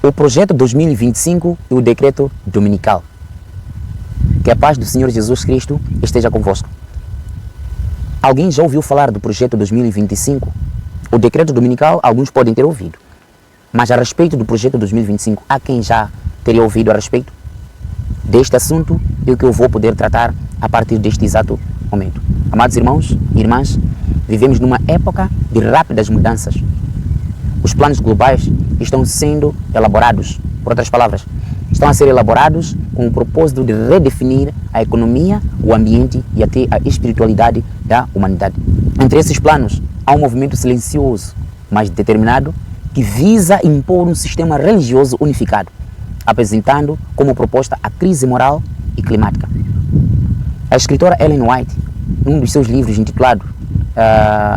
O projeto 2025 e o decreto dominical. Que a paz do Senhor Jesus Cristo esteja convosco. Alguém já ouviu falar do projeto 2025? O decreto dominical, alguns podem ter ouvido. Mas a respeito do projeto 2025, há quem já teria ouvido a respeito deste assunto e o que eu vou poder tratar a partir deste exato momento. Amados irmãos e irmãs, vivemos numa época de rápidas mudanças. Os planos globais estão sendo elaborados, por outras palavras, estão a ser elaborados com o propósito de redefinir a economia, o ambiente e até a espiritualidade da humanidade. Entre esses planos, há um movimento silencioso, mas determinado, que visa impor um sistema religioso unificado, apresentando como proposta a crise moral e climática. A escritora Ellen White, num dos seus livros intitulado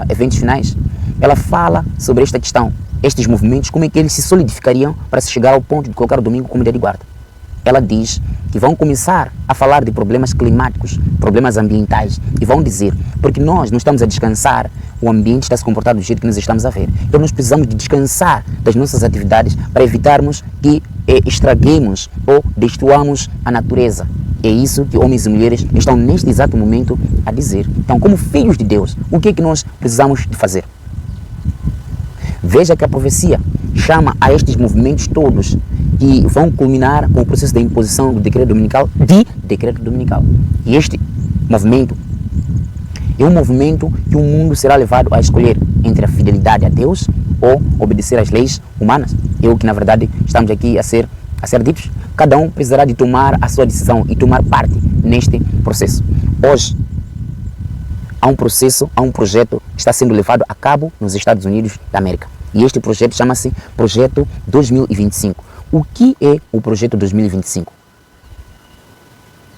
Eventos Finais, ela fala sobre esta questão, estes movimentos, como é que eles se solidificariam para se chegar ao ponto de colocar o domingo como dia de guarda. Ela diz que vão começar a falar de problemas climáticos, problemas ambientais, e vão dizer, porque nós não estamos a descansar, o ambiente está a se comportar do jeito que nós estamos a ver. Então nós precisamos de descansar das nossas atividades para evitarmos que estraguemos ou destruamos a natureza. É isso que homens e mulheres estão neste exato momento a dizer. Então, como filhos de Deus, o que é que nós precisamos de fazer? Veja que a profecia chama a estes movimentos todos que vão culminar com o processo da imposição do decreto dominical de decreto dominical. E este movimento é um movimento que o mundo será levado a escolher entre a fidelidade a Deus ou obedecer às leis humanas. É o que na verdade estamos aqui a ser ditos. Cada um precisará de tomar a sua decisão e tomar parte neste processo. Hoje há um projeto que está sendo levado a cabo nos Estados Unidos da América. E este projeto chama-se Projeto 2025. O que é o Projeto 2025?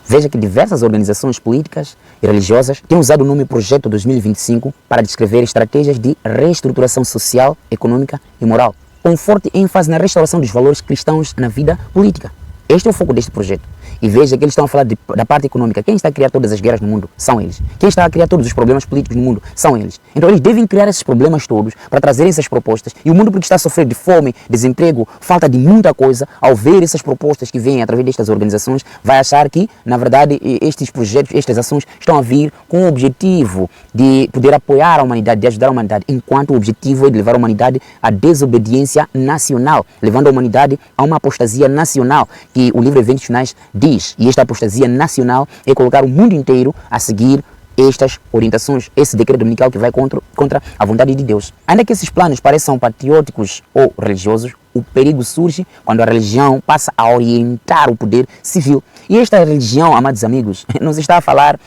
Veja que diversas organizações políticas e religiosas têm usado o nome Projeto 2025 para descrever estratégias de reestruturação social, econômica e moral, com forte ênfase na restauração dos valores cristãos na vida política. Este é o foco deste projeto. E veja que eles estão a falar da parte econômica. Quem está a criar todas as guerras no mundo são eles. Quem está a criar todos os problemas políticos no mundo são eles. Então eles devem criar esses problemas todos para trazerem essas propostas. E o mundo, porque está a sofrer de fome, desemprego, falta de muita coisa, ao ver essas propostas que vêm através destas organizações, vai achar que, na verdade, estes projetos, estas ações estão a vir com o objetivo de poder apoiar a humanidade, de ajudar a humanidade, enquanto o objetivo é de levar a humanidade à desobediência nacional, levando a humanidade a uma apostasia nacional, que o livro Eventos Finais diz. E esta apostasia nacional é colocar o mundo inteiro a seguir estas orientações, esse decreto dominical que vai contra a vontade de Deus. Ainda que esses planos pareçam patrióticos ou religiosos, o perigo surge quando a religião passa a orientar o poder civil. E esta religião, amados amigos, não se está a falar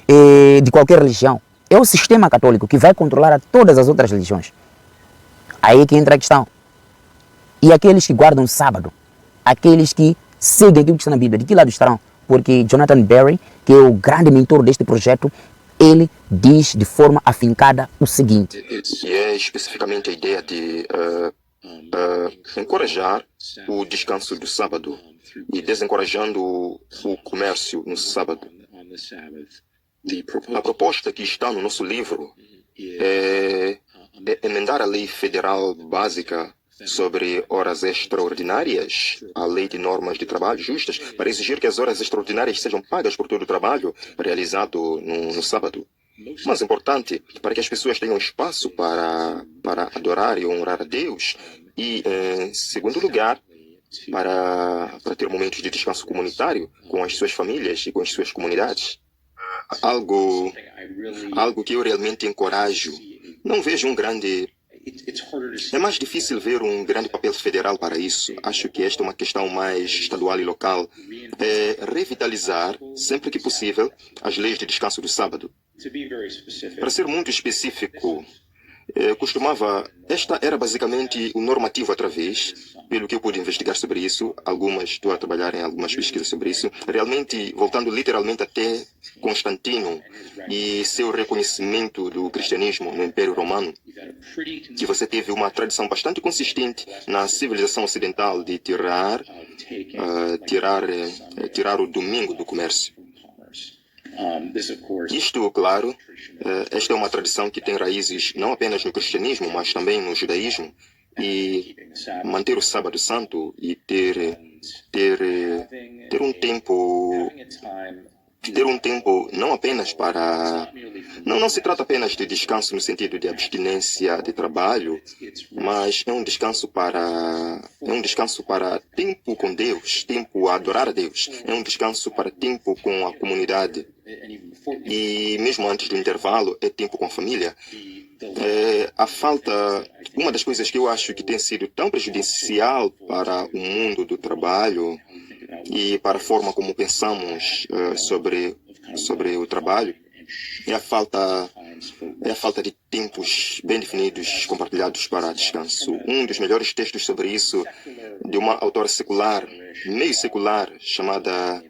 de qualquer religião. É o sistema católico que vai controlar a todas as outras religiões. Aí é que entra a questão. E aqueles que guardam o sábado, aqueles que seguem aquilo que está na Bíblia, de que lado estarão? Porque Jonathan Berry, que é o grande mentor deste projeto, ele diz de forma afincada o seguinte. E é especificamente a ideia de encorajar o descanso do sábado e desencorajando o comércio no sábado. A proposta que está no nosso livro é emendar a lei federal básica sobre horas extraordinárias, a lei de normas de trabalho justas, para exigir que as horas extraordinárias sejam pagas por todo o trabalho realizado no sábado. Mais importante, para que as pessoas tenham espaço para adorar e honrar a Deus. E, em segundo lugar, para ter momentos de descanso comunitário com as suas famílias e com as suas comunidades. Algo que eu realmente encorajo. Não vejo um grande... É mais difícil ver um grande papel federal para isso. Acho que esta é uma questão mais estadual e local. É revitalizar, sempre que possível, as leis de descanso do sábado. Para ser muito específico, esta era basicamente o normativo através, pelo que eu pude investigar sobre isso, estou a trabalhar em algumas pesquisas sobre isso, realmente voltando literalmente até Constantino e seu reconhecimento do cristianismo no Império Romano, que você teve uma tradição bastante consistente na civilização ocidental de tirar o domingo do comércio. Isto, claro, esta é uma tradição que tem raízes não apenas no cristianismo, mas também no judaísmo. e manter o sábado santo e ter um tempo não apenas para... Não se trata apenas de descanso no sentido de abstinência de trabalho, mas é um descanso para tempo com Deus, tempo a adorar a Deus. É um descanso para tempo com a comunidade. E mesmo antes do intervalo, é tempo com a família. Uma das coisas que eu acho que tem sido tão prejudicial para o mundo do trabalho e para a forma como pensamos sobre o trabalho é a falta de tempos bem definidos, compartilhados para descanso. Um dos melhores textos sobre isso, de uma autora secular, meio secular, chamada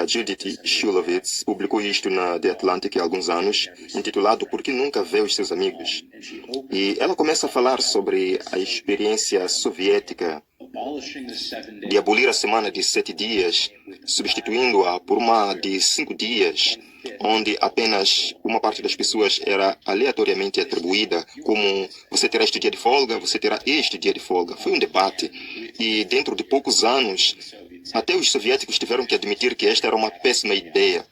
Judith Shulevitz, publicou isto na The Atlantic há alguns anos, intitulado Por que Nunca Vê os Seus Amigos? E ela começa a falar sobre a experiência soviética de abolir a semana de 7 dias, substituindo-a por uma de 5 dias, onde apenas uma parte das pessoas era aleatoriamente atribuída, como você terá este dia de folga, você terá este dia de folga. Foi um debate e dentro de poucos anos até os soviéticos tiveram que admitir que esta era uma péssima ideia.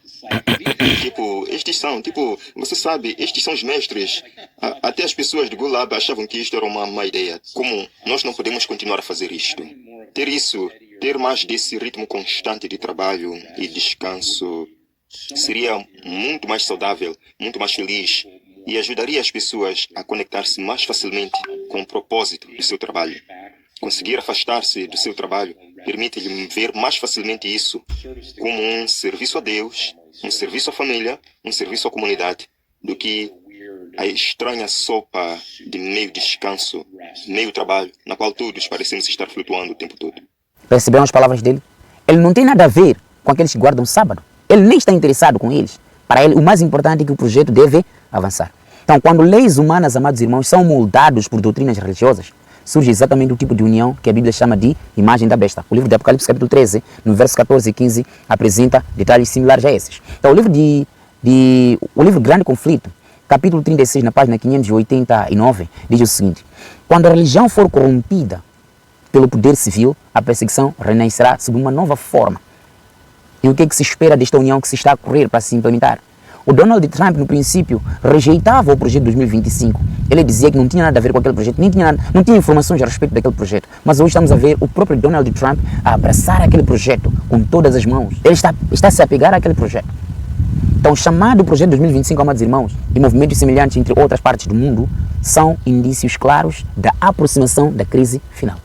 Você sabe, estes são os mestres. Até as pessoas do Gulag achavam que isto era uma má ideia. Como nós não podemos continuar a fazer isto? Ter mais desse ritmo constante de trabalho e descanso seria muito mais saudável, muito mais feliz e ajudaria as pessoas a conectar-se mais facilmente com o propósito do seu trabalho. Conseguir afastar-se do seu trabalho permite-lhe ver mais facilmente isso como um serviço a Deus, um serviço à família, um serviço à comunidade, do que a estranha sopa de meio descanso, meio trabalho, na qual todos parecemos estar flutuando o tempo todo. Perceberam as palavras dele? Ele não tem nada a ver com aqueles que guardam o sábado. Ele nem está interessado com eles. Para ele, o mais importante é que o projeto deve avançar. Então, quando leis humanas, amados irmãos, são moldados por doutrinas religiosas, surge exatamente o tipo de união que a Bíblia chama de imagem da besta. O livro de Apocalipse, capítulo 13, no verso 14 e 15, apresenta detalhes similares a esses. Então, o livro Grande Conflito, capítulo 36, na página 589, diz o seguinte: quando a religião for corrompida pelo poder civil, a perseguição renascerá sob uma nova forma. E o que se espera desta união que se está a correr para se implementar? O Donald Trump, no princípio, rejeitava o projeto 2025. Ele dizia que não tinha nada a ver com aquele projeto, não tinha informações a respeito daquele projeto. Mas hoje estamos a ver o próprio Donald Trump a abraçar aquele projeto com todas as mãos. Ele está se a pegar àquele projeto. Então, o chamado projeto 2025, amados irmãos, e movimentos semelhantes entre outras partes do mundo, são indícios claros da aproximação da crise final.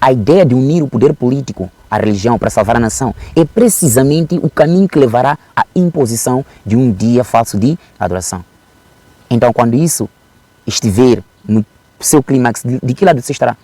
A ideia de unir o poder político à religião para salvar a nação é precisamente o caminho que levará à imposição de um dia falso de adoração. Então, quando isso estiver no seu clímax, de que lado você estará?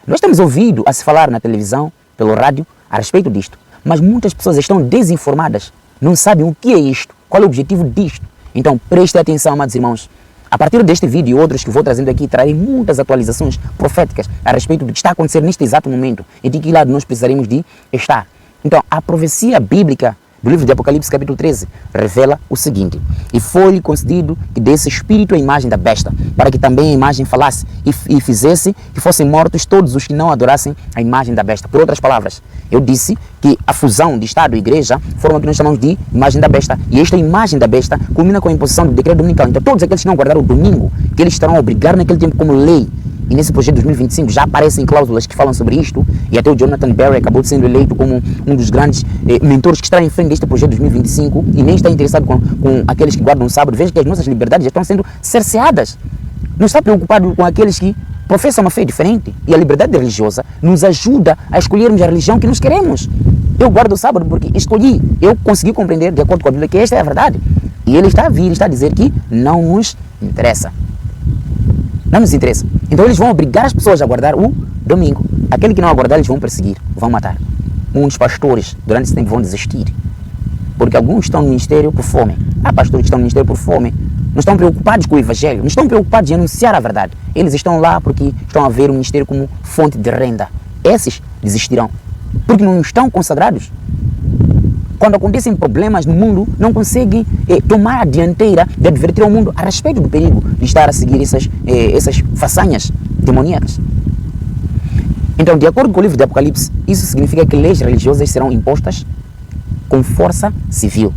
Nós temos ouvido a se falar na televisão, pelo rádio, a respeito disto, mas muitas pessoas estão desinformadas, não sabem o que é isto, qual é o objetivo disto. Então, preste atenção, amados irmãos. A partir deste vídeo e outros que vou trazendo aqui, trarei muitas atualizações proféticas a respeito do que está a acontecer neste exato momento e de que lado nós precisaremos de estar. Então, a profecia bíblica do livro de Apocalipse, capítulo 13, revela o seguinte: e foi-lhe concedido que desse espírito à imagem da besta, para que também a imagem falasse e fizesse que fossem mortos todos os que não adorassem a imagem da besta. Por outras palavras, eu disse que a fusão de Estado e Igreja forma o que nós chamamos de imagem da besta. E esta imagem da besta culmina com a imposição do decreto dominical. Então, todos aqueles que não guardaram o domingo, que eles estarão a obrigar naquele tempo como lei. E nesse projeto de 2025 já aparecem cláusulas que falam sobre isto, e até o Jonathan Berry acabou sendo eleito como um dos grandes mentores que está em frente deste projeto de 2025 e nem está interessado com aqueles que guardam o sábado. Veja que as nossas liberdades já estão sendo cerceadas. Não está preocupado com aqueles que professam uma fé diferente. E a liberdade religiosa nos ajuda a escolhermos a religião que nós queremos. Eu guardo o sábado porque escolhi, eu consegui compreender de acordo com a Bíblia que esta é a verdade. E ele está a vir, está a dizer que não nos interessa. Não nos interessa. Então eles vão obrigar as pessoas a guardar o domingo. Aquele que não aguardar, eles vão perseguir, vão matar. Muitos pastores durante esse tempo vão desistir. Porque alguns estão no ministério por fome. Há pastores que estão no ministério por fome. Não estão preocupados com o evangelho, não estão preocupados em anunciar a verdade. Eles estão lá porque estão a ver o ministério como fonte de renda. Esses desistirão. Porque não estão consagrados. quando acontecem problemas no mundo, não conseguem tomar a dianteira de advertir ao mundo a respeito do perigo de estar a seguir essas façanhas demoníacas. Então, de acordo com o livro de Apocalipse, isso significa que leis religiosas serão impostas com força civil.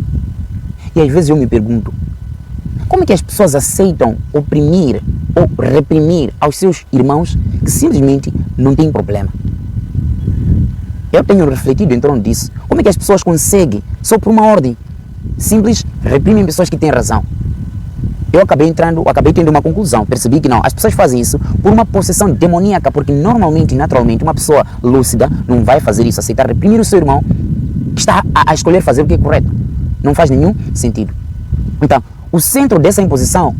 E às vezes eu me pergunto, como é que as pessoas aceitam oprimir ou reprimir aos seus irmãos que simplesmente não têm problema? Eu tenho refletido em torno disso. Como é que as pessoas conseguem, só por uma ordem simples, reprimem pessoas que têm razão? Eu acabei tendo uma conclusão. Percebi que não, as pessoas fazem isso por uma possessão demoníaca, porque normalmente, naturalmente, uma pessoa lúcida não vai fazer isso, aceitar reprimir o seu irmão que está a escolher fazer o que é correto. Não faz nenhum sentido. Então, o centro dessa imposição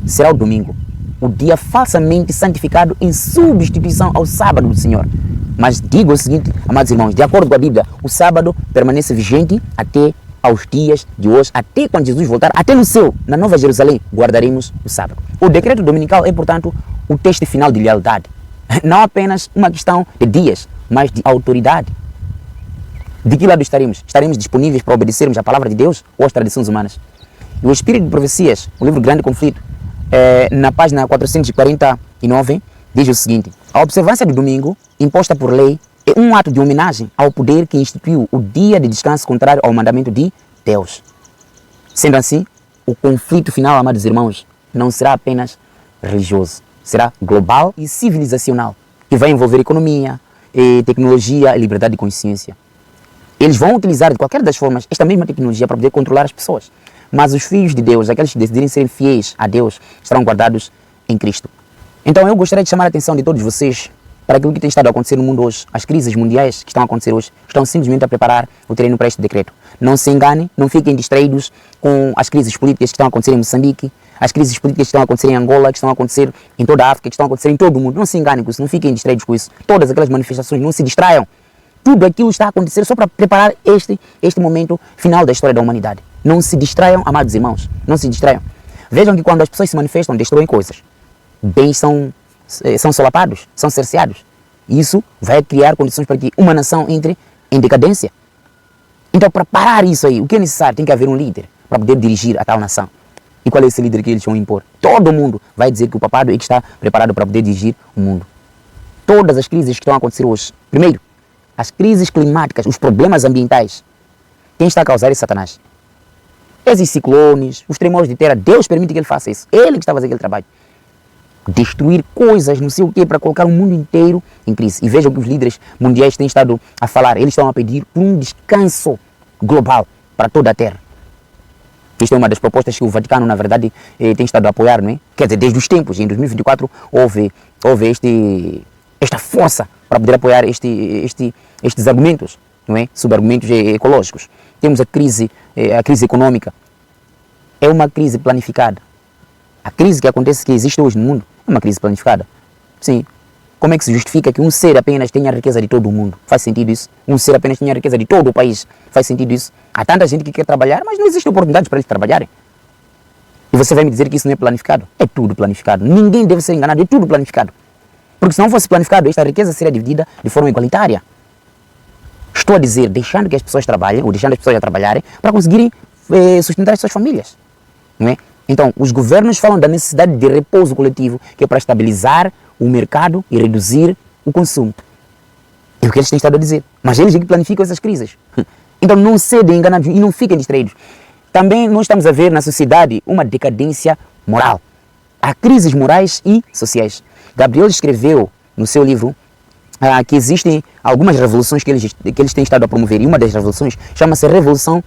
será o domingo, o dia falsamente santificado em substituição ao sábado do Senhor. Mas digo o seguinte, amados irmãos, de acordo com a Bíblia, o sábado permanece vigente até aos dias de hoje, até quando Jesus voltar, até no céu, na Nova Jerusalém, guardaremos o sábado. O decreto dominical é, portanto, o teste final de lealdade. Não apenas uma questão de dias, mas de autoridade. De que lado estaremos? Estaremos disponíveis para obedecermos à palavra de Deus ou às tradições humanas? E o Espírito de Profecias, o livro Grande Conflito, na página 449, diz o seguinte: a observância do domingo, imposta por lei, é um ato de homenagem ao poder que instituiu o dia de descanso contrário ao mandamento de Deus. Sendo assim, o conflito final, amados irmãos, não será apenas religioso, será global e civilizacional, que vai envolver economia, tecnologia e liberdade de consciência. Eles vão utilizar de qualquer das formas esta mesma tecnologia para poder controlar as pessoas. Mas os filhos de Deus, aqueles que decidirem serem fiéis a Deus, estarão guardados em Cristo. Então eu gostaria de chamar a atenção de todos vocês para aquilo que tem estado a acontecer no mundo hoje. As crises mundiais que estão a acontecer hoje estão simplesmente a preparar o terreno para este decreto. Não se enganem, não fiquem distraídos com as crises políticas que estão a acontecer em Moçambique, as crises políticas que estão a acontecer em Angola, que estão a acontecer em toda a África, que estão a acontecer em todo o mundo. Não se enganem com isso, não fiquem distraídos com isso. Todas aquelas manifestações, não se distraiam. Tudo aquilo está a acontecer só para preparar este momento final da história da humanidade. Não se distraiam, amados irmãos, não se distraiam. Vejam que quando as pessoas se manifestam, destroem coisas. Bens são solapados, são cerceados. Isso vai criar condições para que uma nação entre em decadência. Então, para parar isso aí, o que é necessário? Tem que haver um líder para poder dirigir a tal nação. E qual é esse líder que eles vão impor? Todo mundo vai dizer que o papado é que está preparado para poder dirigir o mundo. Todas as crises que estão a acontecer hoje. Primeiro, as crises climáticas, os problemas ambientais. Quem está a causar é Satanás. Esses ciclones, os tremores de terra, Deus permite que ele faça isso. Ele que está a fazer aquele trabalho. Destruir coisas, não sei o quê, para colocar o mundo inteiro em crise. E vejam que os líderes mundiais têm estado a falar, eles estão a pedir por um descanso global para toda a Terra. Isto é uma das propostas que o Vaticano, na verdade, tem estado a apoiar, não é? Quer dizer, desde os tempos, em 2024, houve esta força para poder apoiar estes argumentos, não é? Sobre argumentos ecológicos. Temos a crise econômica. É uma crise planificada. A crise que acontece, que existe hoje no mundo, é uma crise planificada. Sim. Como é que se justifica que um ser apenas tenha a riqueza de todo o mundo? Faz sentido isso? Um ser apenas tenha a riqueza de todo o país? Faz sentido isso? Há tanta gente que quer trabalhar, mas não existe oportunidade para eles trabalharem. E você vai me dizer que isso não é planificado? É tudo planificado. Ninguém deve ser enganado, é tudo planificado. Porque se não fosse planificado, esta riqueza seria dividida de forma igualitária. Estou a dizer, deixando que as pessoas trabalhem, ou deixando as pessoas a trabalharem, para conseguirem sustentar as suas famílias. Não é? Então, os governos falam da necessidade de repouso coletivo, que é para estabilizar o mercado e reduzir o consumo. É o que eles têm estado a dizer. Mas eles é que planificam essas crises. Então, não cedem enganados e não fiquem distraídos. Também nós estamos a ver na sociedade uma decadência moral. Há crises morais e sociais. Gabriel escreveu no seu livro que existem algumas revoluções que eles têm estado a promover. E uma das revoluções chama-se Revolução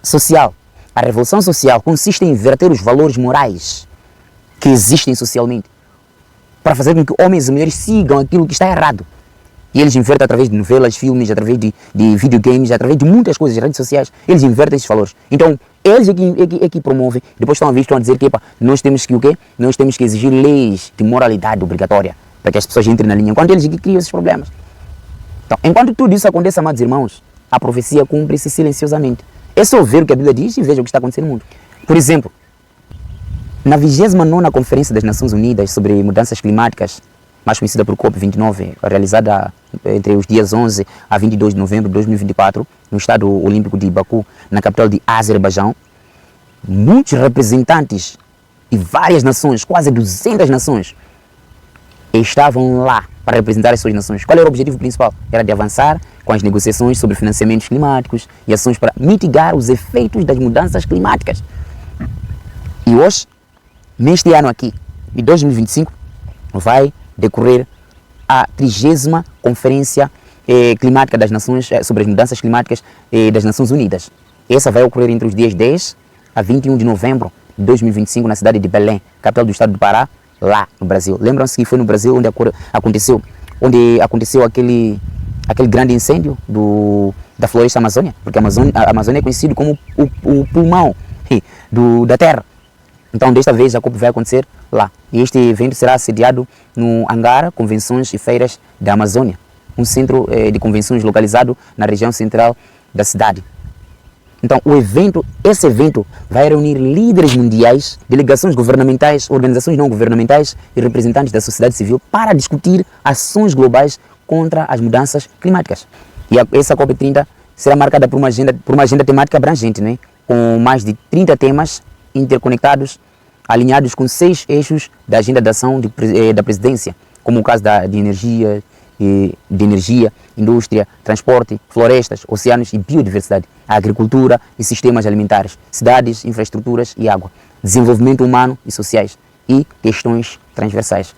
Social. A revolução social consiste em inverter os valores morais que existem socialmente para fazer com que homens e mulheres sigam aquilo que está errado. E eles invertem através de novelas, filmes, através de videogames, através de muitas coisas, redes sociais. Eles invertem esses valores. Então, eles é que promovem. Depois estão a dizer que nós temos que o quê? Nós temos que exigir leis de moralidade obrigatória para que as pessoas entrem na linha. Enquanto eles que criam esses problemas. Então, enquanto tudo isso acontece, amados irmãos, a profecia cumpre-se silenciosamente. É só ver o que a Bíblia diz e veja o que está acontecendo no mundo. Por exemplo, na 29ª Conferência das Nações Unidas sobre Mudanças Climáticas, mais conhecida por COP29, realizada entre os dias 11 a 22 de novembro de 2024, no Estádio Olímpico de Baku, na capital de Azerbaijão. Muitos representantes de várias nações, quase 200 nações, estavam lá para representar as suas nações. Qual era o objetivo principal? Era de avançar com as negociações sobre financiamentos climáticos e ações para mitigar os efeitos das mudanças climáticas. E hoje, neste ano aqui, de 2025, vai decorrer a 30ª Conferência Climática das Nações, sobre as mudanças climáticas das Nações Unidas. Essa vai ocorrer entre os dias 10 a 21 de novembro de 2025, na cidade de Belém, capital do estado do Pará, lá no Brasil. Lembram-se que foi no Brasil onde aconteceu aquele grande incêndio da floresta Amazônia, porque a Amazônia é conhecido como o pulmão da Terra. Então, desta vez, a COP vai acontecer lá. E este evento será sediado no hangar Convenções e Feiras da Amazônia, um centro de convenções localizado na região central da cidade. Então, esse evento vai reunir líderes mundiais, delegações governamentais, organizações não governamentais e representantes da sociedade civil para discutir ações globais contra as mudanças climáticas. E essa COP30 será marcada por uma agenda temática abrangente, né? Com mais de 30 temas interconectados, alinhados com 6 eixos da agenda de ação da presidência, como o caso de energia, indústria, transporte, florestas, oceanos e biodiversidade, agricultura e sistemas alimentares, cidades, infraestruturas e água, desenvolvimento humano e sociais e questões transversais.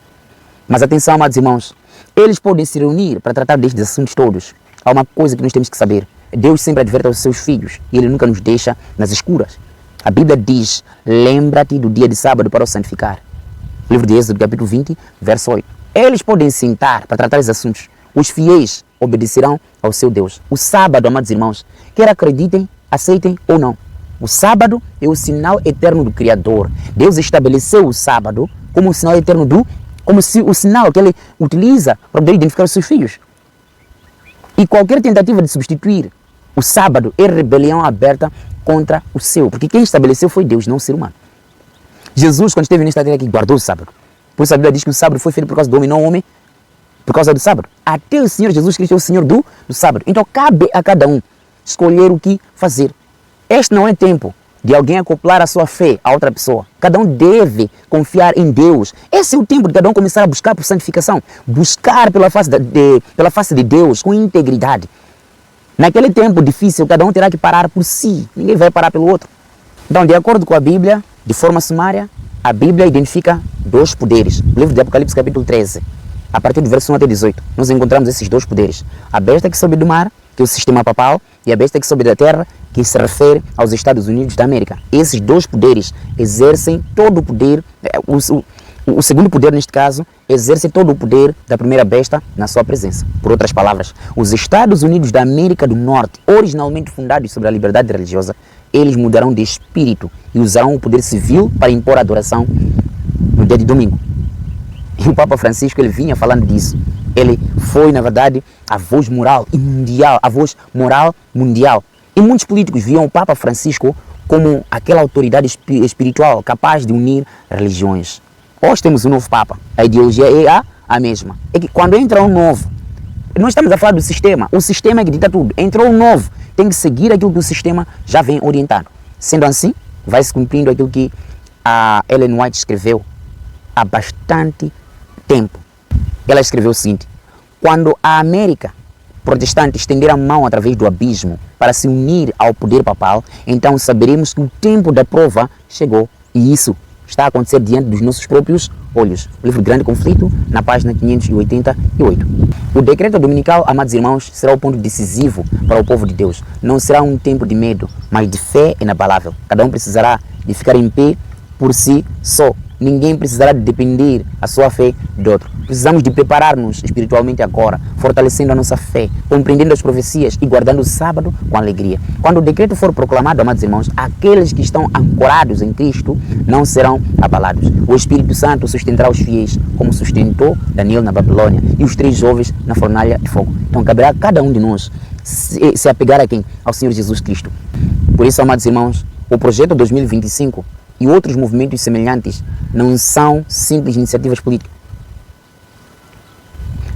Mas atenção, amados irmãos, eles podem se reunir para tratar destes assuntos todos. Há uma coisa que nós temos que saber: Deus sempre adverte aos seus filhos e Ele nunca nos deixa nas escuras. A Bíblia diz: lembra-te do dia de sábado para o santificar. Livro de Êxodo, capítulo 20, verso 8. Eles podem sentar para tratar esses assuntos. Os fiéis obedecerão ao seu Deus. O sábado, amados irmãos, quer acreditem, aceitem ou não, o sábado é o sinal eterno do Criador. Deus estabeleceu o sábado como um sinal eterno como se o sinal que Ele utiliza para poder identificar os seus filhos. E qualquer tentativa de substituir o sábado é rebelião aberta contra o seu, porque quem estabeleceu foi Deus, não o ser humano. Jesus, quando esteve nesta terra aqui, guardou o sábado. Por isso a Bíblia diz que o sábado foi feito por causa do homem, não o homem por causa do sábado. Até o Senhor Jesus Cristo é o Senhor do sábado. Então cabe a cada um escolher o que fazer. Este não é tempo de alguém acoplar a sua fé a outra pessoa. Cada um deve confiar em Deus. Esse é o tempo de cada um começar a buscar por santificação. Buscar pela face de Deus com integridade. Naquele tempo difícil, cada um terá que parar por si. Ninguém vai parar pelo outro. Então, de acordo com a Bíblia, de forma sumária, a Bíblia identifica 2 poderes. No livro de Apocalipse, capítulo 13, a partir do verso 1 até 18, nós encontramos esses 2 poderes. A besta que sobe do mar, que é o sistema papal, e a besta que sobe da terra, que se refere aos Estados Unidos da América. Esses 2 poderes exercem todo o poder, o segundo poder, neste caso, exerce todo o poder da primeira besta na sua presença. Por outras palavras, os Estados Unidos da América do Norte, originalmente fundados sobre a liberdade religiosa, eles mudarão de espírito e usarão o poder civil para impor a adoração no dia de domingo. E o Papa Francisco, ele vinha falando disso. Ele foi, na verdade, a voz moral e mundial, a voz moral mundial. E muitos políticos viam o Papa Francisco como aquela autoridade espiritual capaz de unir religiões. Hoje temos um novo Papa. A ideologia é a mesma. É que quando entra um novo, nós estamos a falar do sistema. O sistema é que dita tudo. Entrou um novo, tem que seguir aquilo que o sistema já vem orientando. Sendo assim, vai se cumprindo aquilo que a Ellen White escreveu há bastante tempo. Ela escreveu o seguinte: quando a América protestante estender a mão através do abismo para se unir ao poder papal, então saberemos que o tempo da prova chegou. E isso está a acontecer diante dos nossos próprios olhos. O livro Grande Conflito, na página 588. O decreto dominical, amados irmãos, será o ponto decisivo para o povo de Deus. Não será um tempo de medo, mas de fé inabalável. Cada um precisará de ficar em pé por si só. Ninguém precisará de depender a sua fé de outro. Precisamos de preparar-nos espiritualmente agora, fortalecendo a nossa fé, compreendendo as profecias e guardando o sábado com alegria. Quando o decreto for proclamado, amados irmãos, aqueles que estão ancorados em Cristo não serão abalados. O Espírito Santo sustentará os fiéis, como sustentou Daniel na Babilônia e os 3 jovens na fornalha de fogo. Então caberá a cada um de nós se apegar a quem? Ao Senhor Jesus Cristo. Por isso, amados irmãos, o projeto 2025 e outros movimentos semelhantes não são simples iniciativas políticas.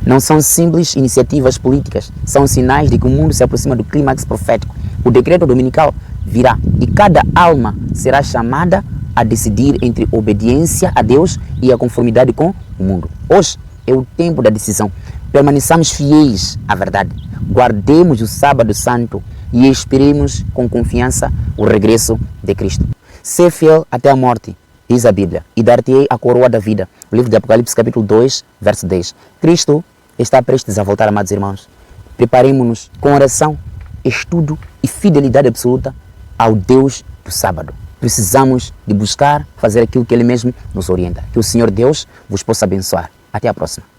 Não são simples iniciativas políticas, são sinais de que o mundo se aproxima do clímax profético. O decreto dominical virá e cada alma será chamada a decidir entre obediência a Deus e a conformidade com o mundo. Hoje é o tempo da decisão. Permaneçamos fiéis à verdade. Guardemos o sábado santo e esperemos com confiança o regresso de Cristo. Ser fiel até a morte, diz a Bíblia, e dar-te-ei a coroa da vida. O livro de Apocalipse, capítulo 2, verso 10. Cristo está prestes a voltar, amados irmãos. Preparemos-nos com oração, estudo e fidelidade absoluta ao Deus do sábado. Precisamos de buscar fazer aquilo que Ele mesmo nos orienta. Que o Senhor Deus vos possa abençoar. Até a próxima.